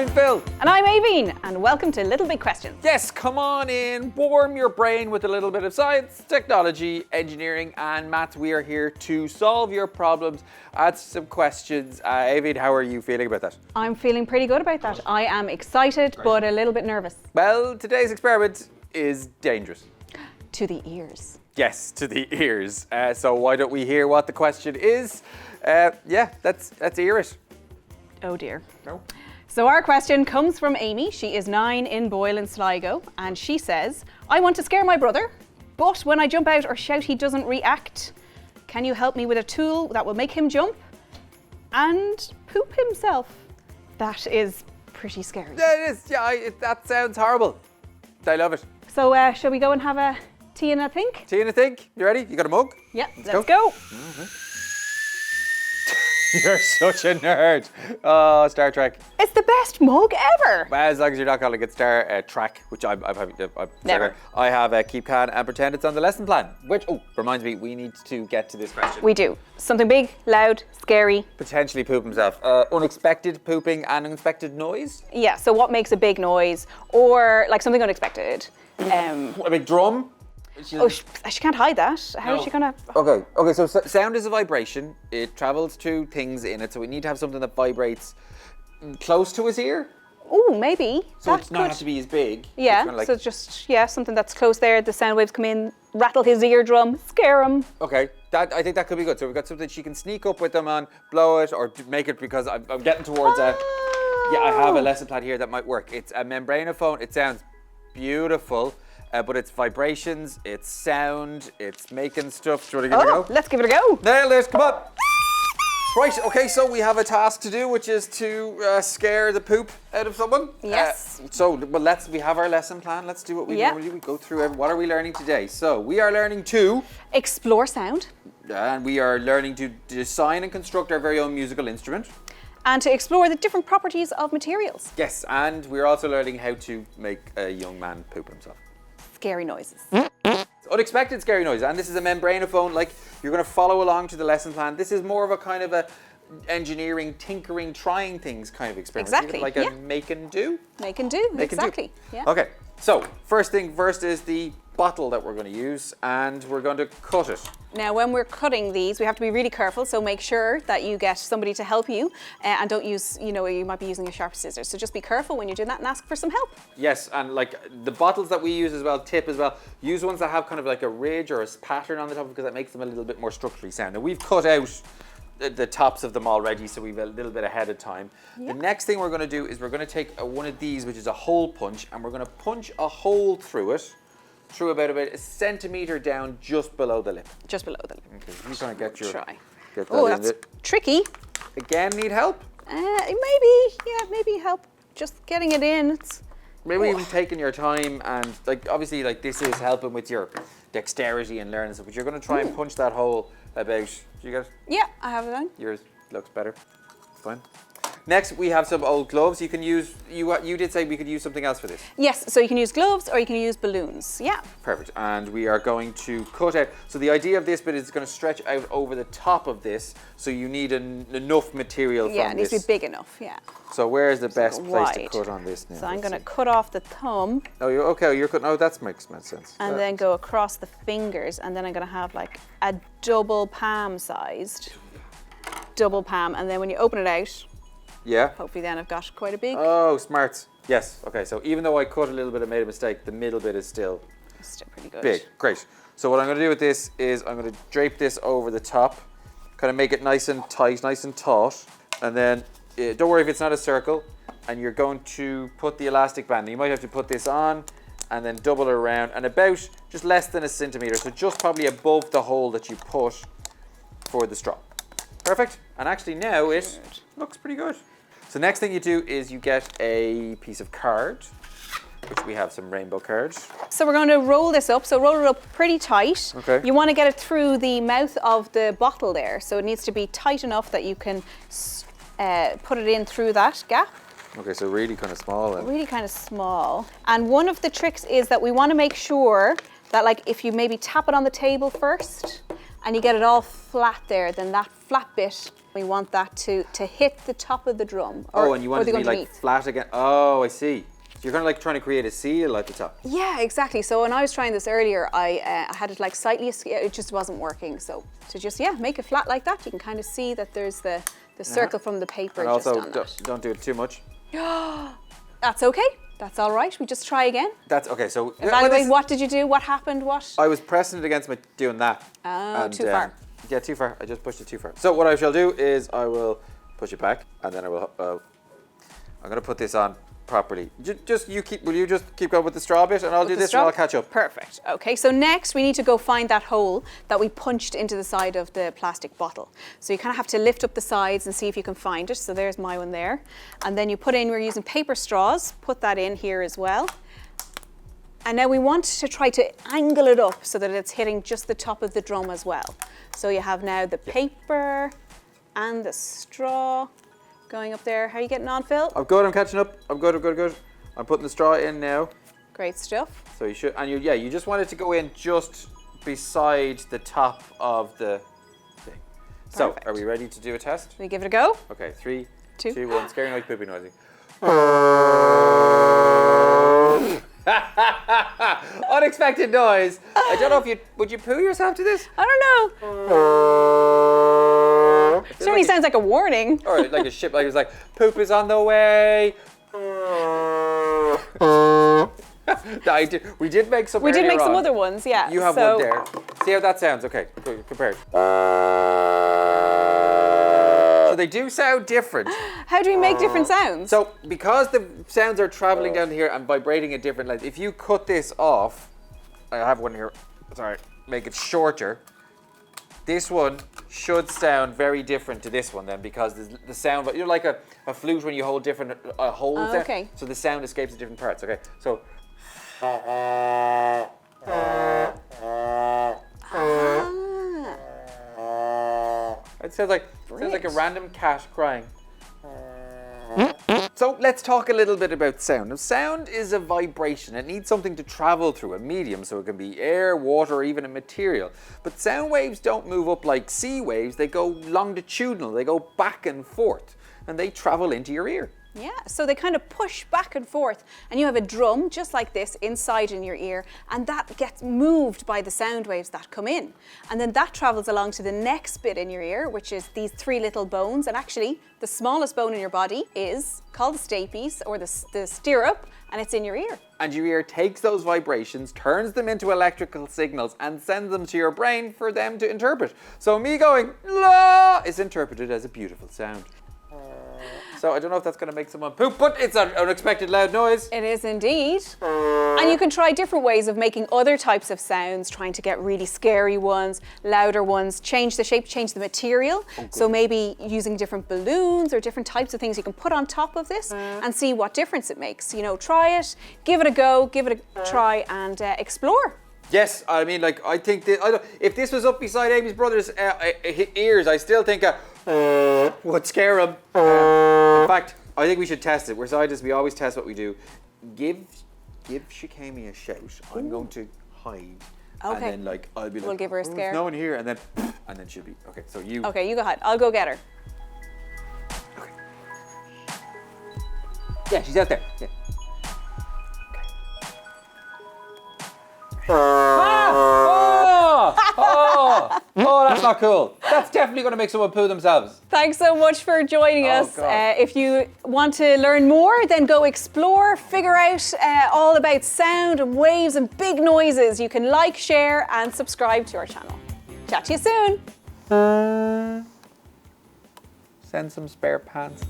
I'm Phil. And I'm Aveen, and welcome to Little Big Questions. Yes, come on in, warm your brain with a little bit of science, technology, engineering, and maths. We are here to solve your problems, answer some questions. Aveen, how are you feeling about that? I'm feeling pretty good about that. I am excited, but a little bit nervous. Well, today's experiment is dangerous. To the ears. Yes, to the ears. So why don't we hear what the question is? Let's hear it. Oh dear. No. So our question comes from Amy. She is 9 in Boyle in Sligo, and she says, I want to scare my brother, but when I jump out or shout he doesn't react. Can you help me with a tool that will make him jump and poop himself? That is pretty scary. Yeah, it is. Yeah, that sounds horrible. I love it. So shall we go and have a tea and a think? Tea and a think? You ready? You got a mug? Yeah, let's go. You're such a nerd. Oh, Star Trek. It's the best mug ever. Well, as long as you're not calling it Star Trek, which I'm Never. I have a keep calm and pretend it's on the lesson plan. Which, reminds me, we need to get to this question. We do. Something big, loud, scary. Potentially poop himself. Unexpected pooping and unexpected noise. Yeah, so what makes a big noise or like something unexpected? A big drum. She can't hide that. How is she gonna? Okay, so sound is a vibration. It travels to things in it, so we need to have something that vibrates close to his ear. Oh, maybe. So that it's not have to be as big. Yeah, It's kinda like, so just, something that's close there. The sound waves come in, rattle his eardrum, scare him. okay, I think that could be good. So we've got something she can sneak up with them on, blow it, or make it, because I'm getting towards I have a lesson plan here that might work. It's a membranophone. It sounds beautiful. But it's vibrations, it's sound, it's making stuff. Do you want to give it a go? Let's give it a go. Nailed it, come on. Right, okay, so we have a task to do, which is to scare the poop out of someone. Yes. We have our lesson plan. Let's do what we normally do. We go through what are we learning today? So we are learning to Explore sound. And we are learning to design and construct our very own musical instrument. And to explore the different properties of materials. Yes, and we're also learning how to make a young man poop himself. Scary noises. Unexpected scary noise, and this is a membranophone. Like, you're going to follow along to the lesson plan. This is more of a kind of a engineering, tinkering, trying things kind of experiment. Exactly. Like a make and do. Make and do. Exactly. Yeah. Okay. So first thing first is the bottle that we're going to use, and we're going to cut it. Now, when we're cutting these, we have to be really careful. So make sure that you get somebody to help you, and don't use, you might be using a sharp scissors. So just be careful when you're doing that and ask for some help. Yes, and like the bottles that we use as well, tip as well, use ones that have kind of like a ridge or a pattern on the top, because that makes them a little bit more structurally sound. Now we've cut out the tops of them already, so we've a little bit ahead of time. Yep. The next thing we're going to do is we're going to take one of these, which is a hole punch, and we're going to punch a hole through it, through about a centimetre down just below the lip. Just below the lip. Okay, you're going to get your... Try. Get that Oh, in that's tricky. Again, need help? Maybe help just getting it in. Maybe even taking your time, and obviously this is helping with your dexterity and learning stuff, but you're going to try and punch that hole about... Do you get it? Yeah, I have it on. Yours looks better. Fine. Next, we have some old gloves. You can use, you did say we could use something else for this. Yes, so you can use gloves or you can use balloons. Yeah. Perfect. And we are going to cut out. So the idea of this bit is it's going to stretch out over the top of this. So you need enough material from this. Yeah, it needs to be big enough. Yeah. So where's the best place wide to cut on this now? So I'm going to cut off the thumb. Oh, you're cutting. Oh, that makes sense. And then go across the fingers, and then I'm going to have like a double palm sized. Double palm, and then when you open it out, hopefully then I've got quite a big... Oh, smart. Yes. Okay, so even though I cut a little bit and made a mistake, the middle bit is still pretty good. Big. Great. So what I'm going to do with this is I'm going to drape this over the top, kind of make it nice and tight, nice and taut, and then don't worry if it's not a circle, and you're going to put the elastic band. You might have to put this on and then double it around, and about just less than a centimetre, so just probably above the hole that you put for the straw. Perfect. And actually now it looks pretty good. So next thing you do is you get a piece of card, which we have some rainbow cards. So we're going to roll this up. So roll it up pretty tight. Okay. You want to get it through the mouth of the bottle there. So it needs to be tight enough that you can put it in through that gap. Okay, so really kind of small then. Really kind of small. And one of the tricks is that we want to make sure that, like, if you maybe tap it on the table first and you get it all flat there, then that flat bit, we want that to hit the top of the drum. And you want it to be like flat again. Oh, I see. So you're kind of like trying to create a seal at the top. Yeah, exactly. So when I was trying this earlier, I had it like slightly, it just wasn't working. So to just, make it flat like that, you can kind of see that there's the circle from the paper. And also, just on that. don't do it too much. That's okay. That's all right. We just try again. That's okay. So evaluate. What did you do? What happened? What? I was pressing it against me doing that. Oh, too far. Yeah, too far. I just pushed it too far. So what I shall do is I will push it back, and then I will. I'm going to put this on properly. Will you just keep going with the straw bit, and I'll do this, and I'll catch up. Perfect. Okay. So next we need to go find that hole that we punched into the side of the plastic bottle. So you kind of have to lift up the sides and see if you can find it. So there's my one there, and then you put in. We're using paper straws. Put that in here as well. And now we want to try to angle it up so that it's hitting just the top of the drum as well. So you have now the paper and the straw going up there. How are you getting on, Phil? I'm good, I'm catching up. I'm good. I'm putting the straw in now. Great stuff. So you should, and you just want it to go in just beside the top of the thing. So, are we ready to do a test? We give it a go? Okay, 3, 2, 2, 1, scary noise, poopy noisy. Unexpected noise. I don't know if would you poo yourself to this? I don't know. It certainly sounds like a warning. Or like a ship, like it's like, poop is on the way. We did make some. We did make some other ones, yeah. You have one there. See how that sounds. Okay, compared. So they do sound different. How do we make different sounds? So because the sounds are traveling down here and vibrating at different lengths, if you cut this off, I have one here. Sorry, make it shorter. This one should sound very different to this one then, because the sound, you're like a flute when you hold different holes there. Okay. So the sound escapes at different parts. Okay, so. It sounds like a random cat crying. So let's talk a little bit about sound. Now, sound is a vibration. It needs something to travel through, a medium, so it can be air, water, or even a material. But sound waves don't move up like sea waves. They go longitudinal. They go back and forth, and they travel into your ear. Yeah, so they kind of push back and forth, and you have a drum just like this inside in your ear, and that gets moved by the sound waves that come in. And then that travels along to the next bit in your ear, which is these 3 little bones. And actually, the smallest bone in your body is called the stapes, or the stirrup, and it's in your ear. And your ear takes those vibrations, turns them into electrical signals, and sends them to your brain for them to interpret. So me going, la, is interpreted as a beautiful sound. So I don't know if that's going to make someone poop, but it's an unexpected loud noise. It is indeed. And you can try different ways of making other types of sounds, trying to get really scary ones, louder ones, change the shape, change the material. So maybe using different balloons or different types of things you can put on top of this and see what difference it makes. You know, try it, give it a go, give it a try, and explore. Yes, I mean, like, I think that, if this was up beside Amy's brother's ears, I still think would scare him. In fact, I think we should test it. We're scientists, we always test what we do. Give Shikemi a shout. I'm going to hide. Okay. And then, I'll be like, we'll give her a scare. There's no one here, and then she'll be, okay, so you. Okay, you go ahead. I'll go get her. Okay. Yeah, she's out there. Yeah. Oh, that's not cool. That's definitely going to make someone poo themselves. Thanks so much for joining us. If you want to learn more, then go explore, figure out all about sound and waves and big noises. You can like, share, and subscribe to our channel. Chat to you soon. Send some spare pants.